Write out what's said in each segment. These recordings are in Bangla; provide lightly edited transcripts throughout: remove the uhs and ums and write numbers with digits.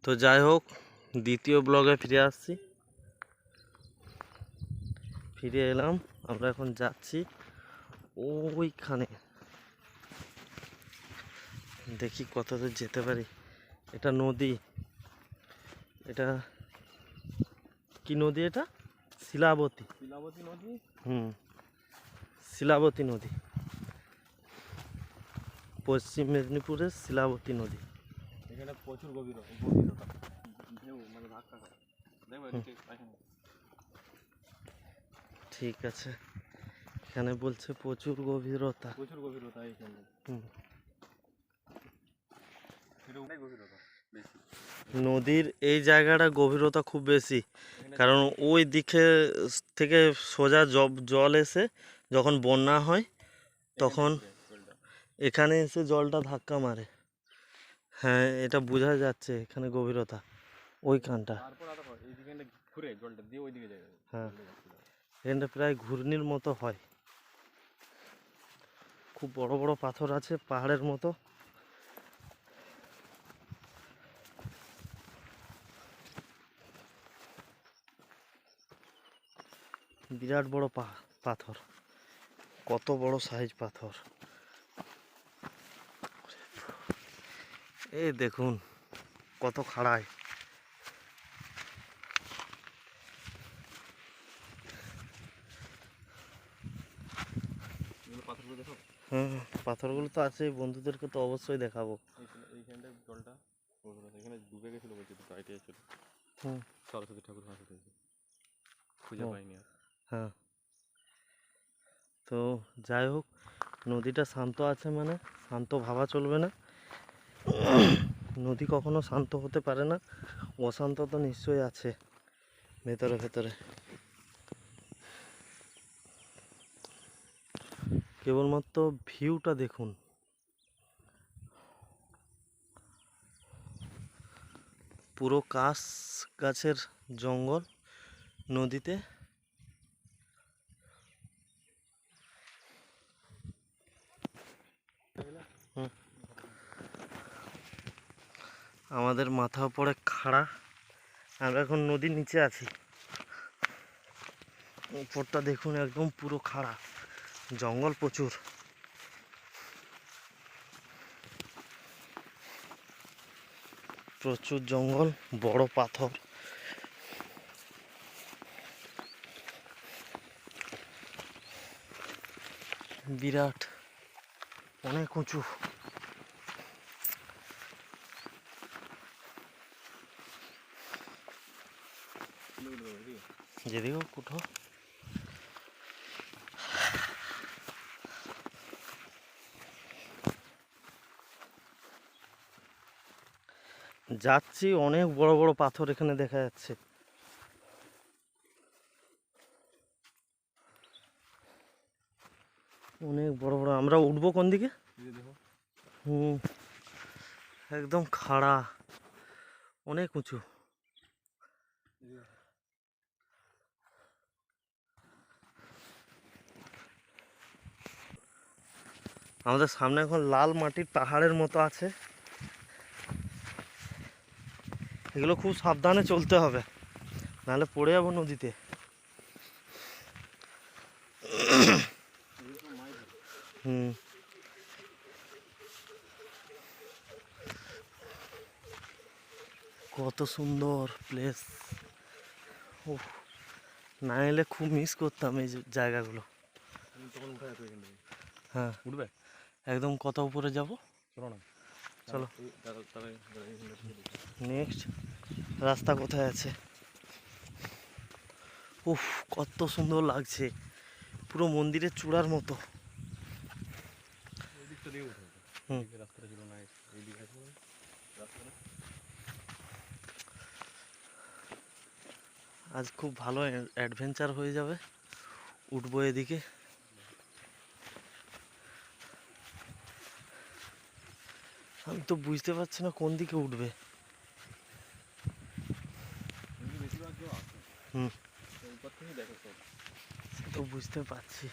তো যাই হোক, দ্বিতীয় ব্লগে ফিরে এলাম। আমরা এখন যাচ্ছি ওইখানে, দেখি কত দূর যেতে পারি। এটা নদী, এটা কি নদী? এটা শিলাবতী নদী। শিলাবতী নদী, পশ্চিম মেদিনীপুরের শিলাবতী নদী। এখানে প্রচুর গভীরতা, মানে ধাক্কা খায়। ঠিক আছে, এখানে বলছে প্রচুর গভীরতা। এখানে নদীর এই জায়গাটা গভীরতা খুব বেশি, কারণ ওই দিকে থেকে সোজা জল এসে যখন বন্যা হয় তখন এখানে এসে জলটা ধাক্কা মারে। হ্যাঁ, এটা বোঝা যাচ্ছে এখানে গভীরতা ওইখানটা। হ্যাঁ, এখানটা প্রায় ঘূর্ণির মতো হয়। খুব বড় বড় পাথর আছে পাহাড়ের মতো। বিরাট বড় পাথর, কত বড় সাইজ পাথর। এই দেখুন কত খাড়ায়। হ্যাঁ, পাথরগুলো তো আছে, বন্ধুদেরকে তো অবশ্যই দেখাবো। এইখানটায় জলটা এখানে ডুবে গেছিল বলছি, তো আইটিআই ছিল। সরস্বতী ঠাকুর হাসতে খুঁজে পাইনি আর। হ্যাঁ, তো যাই হোক, নদীটা শান্ত আছে মানে শান্ত ভাবা চলবে না। নদী কখনো শান্ত হতে পারে না, অশান্ত তো নিশ্চয়ই আছে ভেতরে ভেতরে। কেবলমাত্র ভিউটা দেখুন, পুরো কাশ গাছের জঙ্গল নদীতে। আমাদের মাথা উপরে খাড়া, আমরা এখন নদীর নিচে আছি। উপরটা দেখুন একদম পুরো খাড়া, জঙ্গল প্রচুর। প্রচুর জঙ্গল, বড় পাথর। বিরাট, অনেক উঁচু। যেদিকে উঠো, যাচ্ছি, অনেক বড় বড় পাথর এখানে দেখা যাচ্ছে। অনেক বড় বড়। আমরা উঠবো কোন দিকে? একদম খাড়া, অনেক উঁচু। আমাদের সামনে এখন লাল মাটির পাহাড়ের মতো আছে। এগুলো খুব সাবধানে চলতে হবে, নাহলে পড়ে যাবো নদীতে। কত সুন্দর প্লেস। ও, না এলে খুব মিস করতাম এই জায়গাগুলো। হ্যাঁ, উঠবে একদম কত উপরে যাব। চলো না, চলো। নেক্সট রাস্তা কোথায় আছে? উফ, কত সুন্দর লাগছে, পুরো মন্দিরের চূড়ার মতো। আজ খুব ভালো অ্যাডভেঞ্চার হয়ে যাবে। উঠবো এদিকে। আমি তো বুঝতে পারছি না কোন দিকে উঠবে। তো বুঝতে পারছি।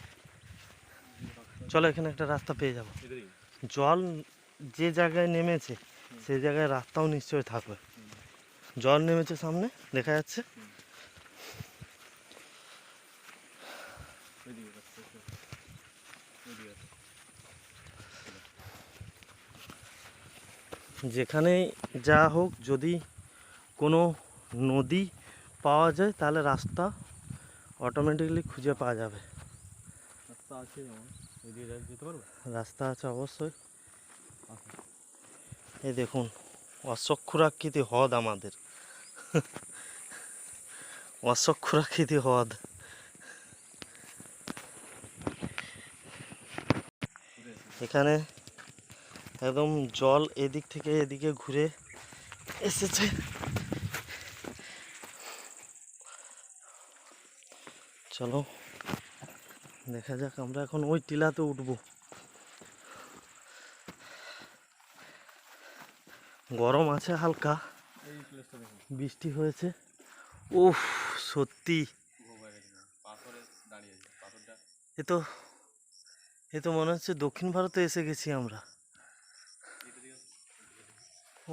চলো, এখানে একটা রাস্তা পেয়ে যাব। জল যে জায়গায় নেমেছে সেই জায়গায় রাস্তাও নিশ্চয়ই থাকবে। জল নেমেছে সামনে দেখা যাচ্ছে। ওইদিকে যাচ্ছে, ওইদিকে যাচ্ছে। যেখানেই যা হোক, যদি কোনো নদী পাওয়া যায় তাহলে রাস্তা অটোমেটিকলি খুঁজে পাওয়া যাবে। রাস্তা আছে যেমন, ওইদিকে যেতে পারবো। রাস্তা আছে অবশ্যই। আচ্ছা, এই দেখুন অশ্বক্ষুরাকৃতি হ্রদ আমাদের, অশ্বক্ষুরাকৃতি হ্রদ। এখানে একদম জল এদিক থেকে এদিকে ঘুরে এসেছে। চলো দেখা যাক, আমরা এখন ওই টিলাতে উঠবো। গরম আছে হালকা, এই প্লেসটা দেখুন। বৃষ্টি হয়েছে। উফ, সত্যি পাথরে দাঁড়িয়ে আছে, পাথরটা। এ তো এ তো মনে হচ্ছে দক্ষিণ ভারতে এসে গেছি আমরা।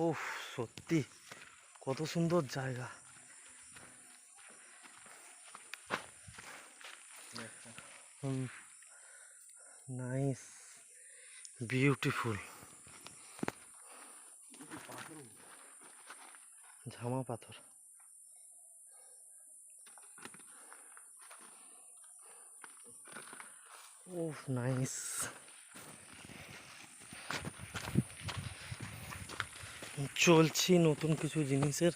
উফ, সত্যি কত সুন্দর জায়গা। Nice, beautiful. ঝামা পাথর। উফ, নাইস। চলছি নতুন কিছু জিনিসের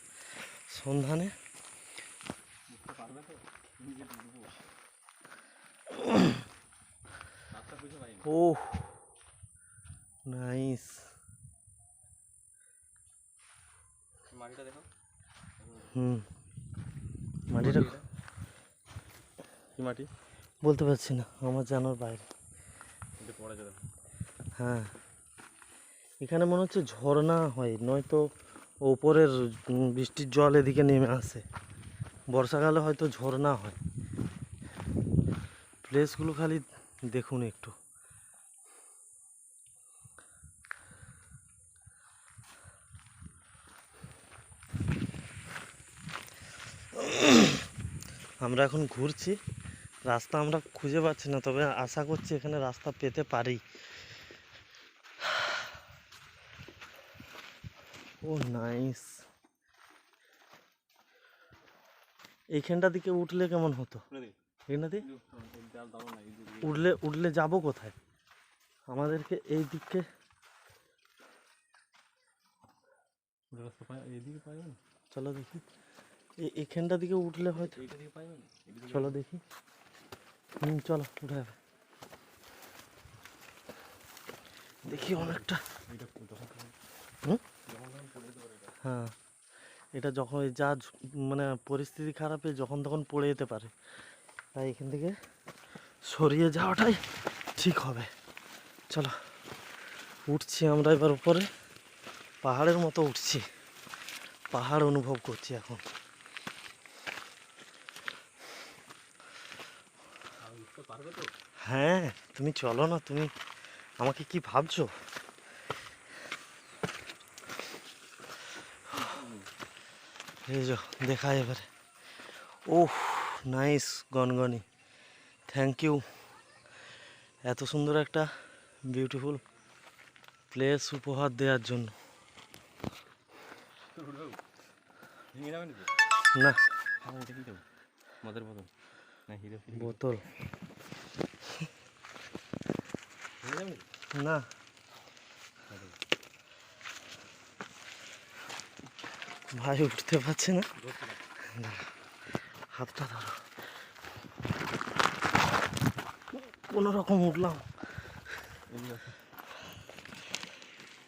সন্ধানে। বুঝতে পারবে তো, নিজে ঢুকবো। রাস্তা খুঁজে পাইনি। ওহ, নাইস। মাটিটা দেখো। মাটিটা কি মাটি বলতে পারছি না, আমার জানার বাইরে। এটা পড়ে যাবে। হ্যাঁ, এখানে মনে হচ্ছে ঝর্ণা হয়, নয়তো ওপরের বৃষ্টির জল এদিকে নেমে আসে। বর্ষাকালে হয়তো ঝর্ণা হয়। প্লেসগুলো খালি দেখুন একটু। আমরা এখন ঘুরছি, রাস্তা আমরা খুঁজে পাচ্ছি না, তবে আশা করছি এখানে রাস্তা পেতে পারি। ও নাইস। এইখানটা দিকে উঠলে কেমন হতো? এখানটা দিয়ে উঠলে যাব কোথায়? আমাদেরকে এই দিকে এইদিকে পাইবে না। চলো দেখি, এইখানটা দিকে উঠলে হয়তো। এইটা দিকে পাইবে না। চলো দেখি। চলো উঠে যাবে। দেখি অনেকটা। হ্যাঁ, এটা যখন যা মানে পরিস্থিতি খারাপে যখন তখন পড়ে যেতে পারে, তাই এখান থেকে সরিয়ে যাওয়াটাই ঠিক হবে। চলো উঠছি আমরা এবার উপরে, পাহাড়ের মতো উঠছি, পাহাড় অনুভব করছি এখন। হ্যাঁ, তুমি চলো না, তুমি আমাকে কি ভাবছো? এই যে দেখা এবারে। ওহ, নাইস গনগনি, থ্যাংক ইউ এত সুন্দর একটা বিউটিফুল প্লেস উপহার দেওয়ার জন্য। ভেঙে যাবে নাকি? না, এটা কি দেবো? মদের বোতল না হিরো বোতল ভেঙে যাবে নাকি? না, ভাই উঠতে পারছে না, হাতটা ধরো। কোনো রকম উঠলাম,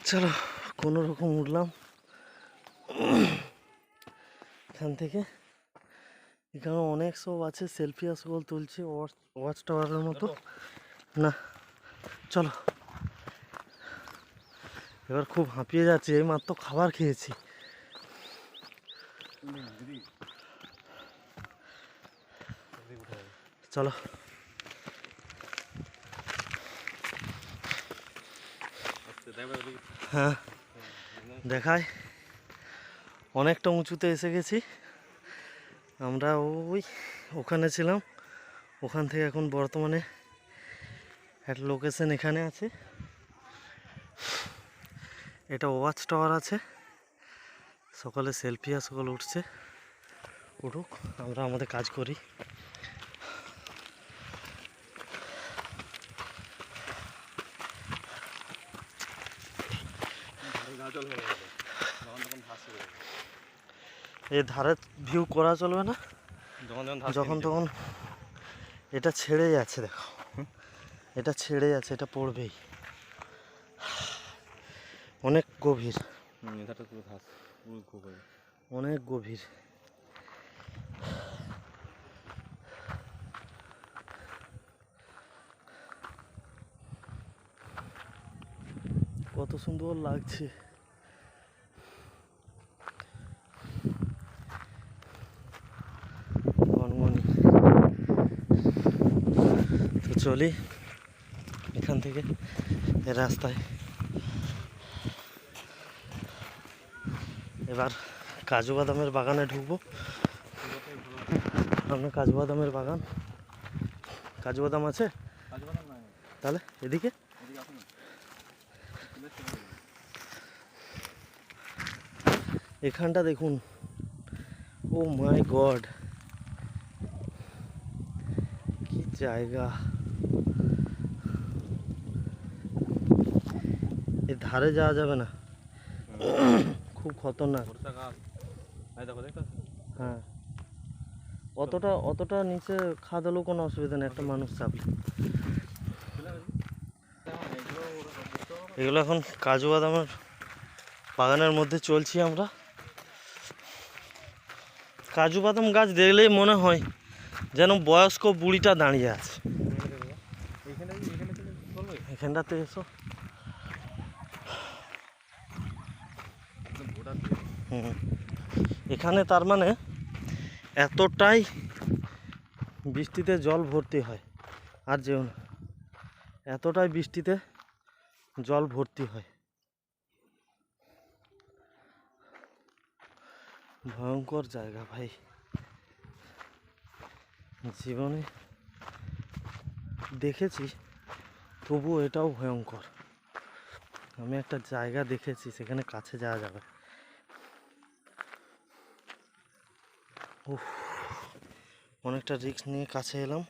চলো কোনো রকম উঠলাম এখান থেকে। এখানে অনেক সব আছে, সেলফি আসল তুলছে ওয়াচ টাওয়ারের মতো। না চলো, এবার খুব হাঁপিয়ে যাচ্ছে, এই মাত্র খাবার খেয়েছি। চলো হ্যাঁ দেখায়। অনেকটা উঁচুতে এসে গেছি আমরা। ওই ওখানে ছিলাম, ওখান থেকে এখন বর্তমানে একটা লোকেশন এখানে আছে। এটা ওয়াচ টাওয়ার আছে। সকালে সেলফি আর সকালে উঠছে, উঠুক, আমরা আমাদের কাজ করি। এই ধারে ভিউ করা চলবে না, যখন তখন এটা ছেড়ে যাচ্ছে। দেখো এটা ছেড়ে যাচ্ছে, এটা পড়বেই। অনেক গভীর, অনেক গভীর। কত সুন্দর লাগছে। গনগনি। তো চলি এখান থেকে এই রাস্তায়। এবার কাজু বাদামের বাগানে ঢুকবো। সামনে কাজু বাদামের বাগান। কাজু বাদাম আছে তাহলে এদিকে। এখানটা দেখুন, ও মাই গড, কি জায়গা। এর ধারে যাওয়া যাবে না, খুব খতরনাক। হ্যাঁ, অতটা নিচে খাদালেও কোনো অসুবিধা নেই, একটা মানুষ চাপলে। এগুলো এখন কাজু বাদামের বাগানের মধ্যে চলছি আমরা। কাজু বাদাম গাছ দেখলেই মনে হয় যেন বয়স্ক বুড়িটা দাঁড়িয়ে আছে। এখানটাতে এসো। এখানে তার মানে এতটাই বৃষ্টিতে জল ভর্তি হয়। আর যেও না, এতটাই বৃষ্টিতে জল ভর্তি হয়। ভয়ঙ্কর জায়গা ভাই, জীবনে দেখেছি তবুও এটাও ভয়ঙ্কর। আমি একটা জায়গা দেখেছি, সেখানে কাছে যাওয়া যাবে। উফ, অনেকটা রিস্ক নিয়ে কাছে এলাম।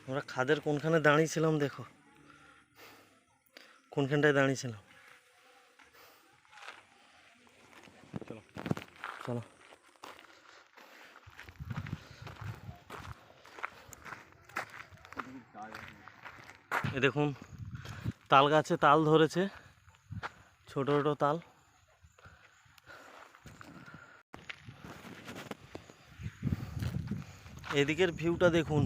আমরা খাদের কোনখানে দাঁড়িয়েছিলাম দেখো, কোনখানটায় দাঁড়িয়েছিলাম। চলো এ দেখুন, তাল গাছে তাল ধরেছে, ছোট ছোট তাল। এদিকের ভিউটা দেখুন,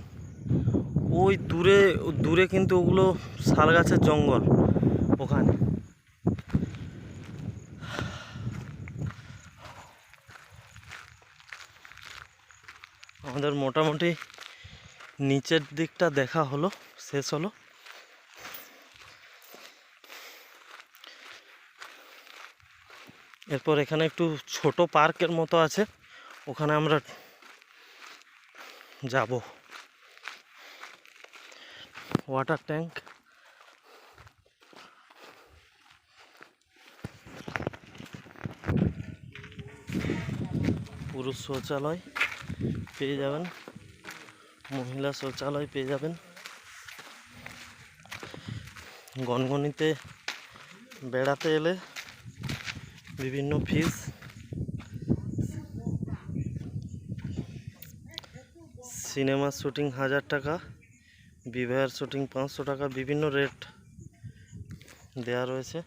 ওই দূরে দূরে কিন্তু ওগুলো শাল গাছের জঙ্গল ওখানে। আমাদের মোটামুটি নিচের দিকটা দেখা হলো, শেষ হলো। এরপর এখানে একটু ছোট পার্কের মতো আছে, ওখানে আমরা যাব। ওয়াটার ট্যাঙ্ক, পুরুষ শৌচালয় পেয়ে যাবেন, মহিলা শৌচালয় পেয়ে যাবেন। গনগনিতে বেড়াতে এলে বিভিন্ন ফিস, সিনেমার শুটিং 1000 টাকা, বিবাহের শুটিং 500 টাকা, বিভিন্ন রেট দেয়া রয়েছে।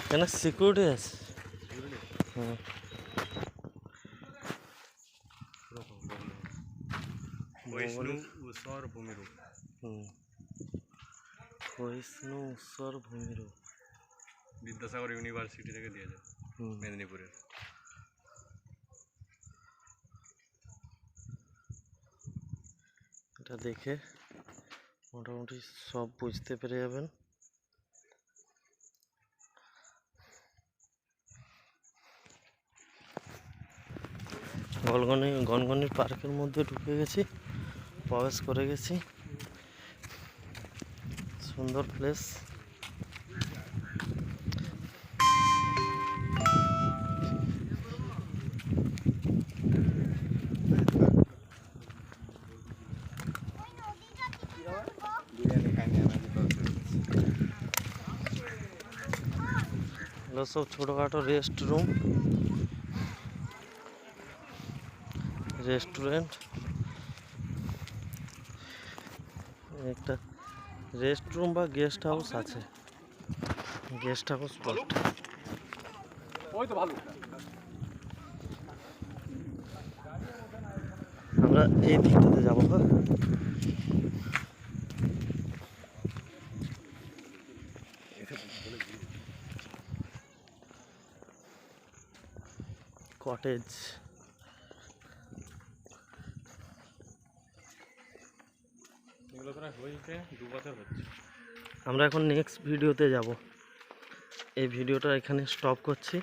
কেন সিকিউরিটি আছে? वैष्णु ऊषा और भूमिरूप। ক্ষয়িষ্ণু উৎসর ভূমিরূপ। বিদ্যাসাগর ইউনিভার্সিটি থেকে দিয়েছে, মেদিনীপুরের। এটা দেখে মোটামুটি সব বুঝতে পেরে যাবেন। গনগনি পার্কের মধ্যে ঢুকে গেছি, প্রবেশ করে গেছি। সুন্দর প্লেস। এগুলো সব ছোটোখাটো রেস্টুরেন্ট। একটা রেস্টরুম বা গেস্ট হাউস আছে, গেস্ট হাউস স্পট। আমরা এই দিকটাতে যাবো। হ্যাঁ, কটেজ। এগুলো তো হয়েছে 2 বছর হচ্ছে। আমরা এখন নেক্সট ভিডিওতে যাব। এই ভিডিওটা এখানে স্টপ করছি।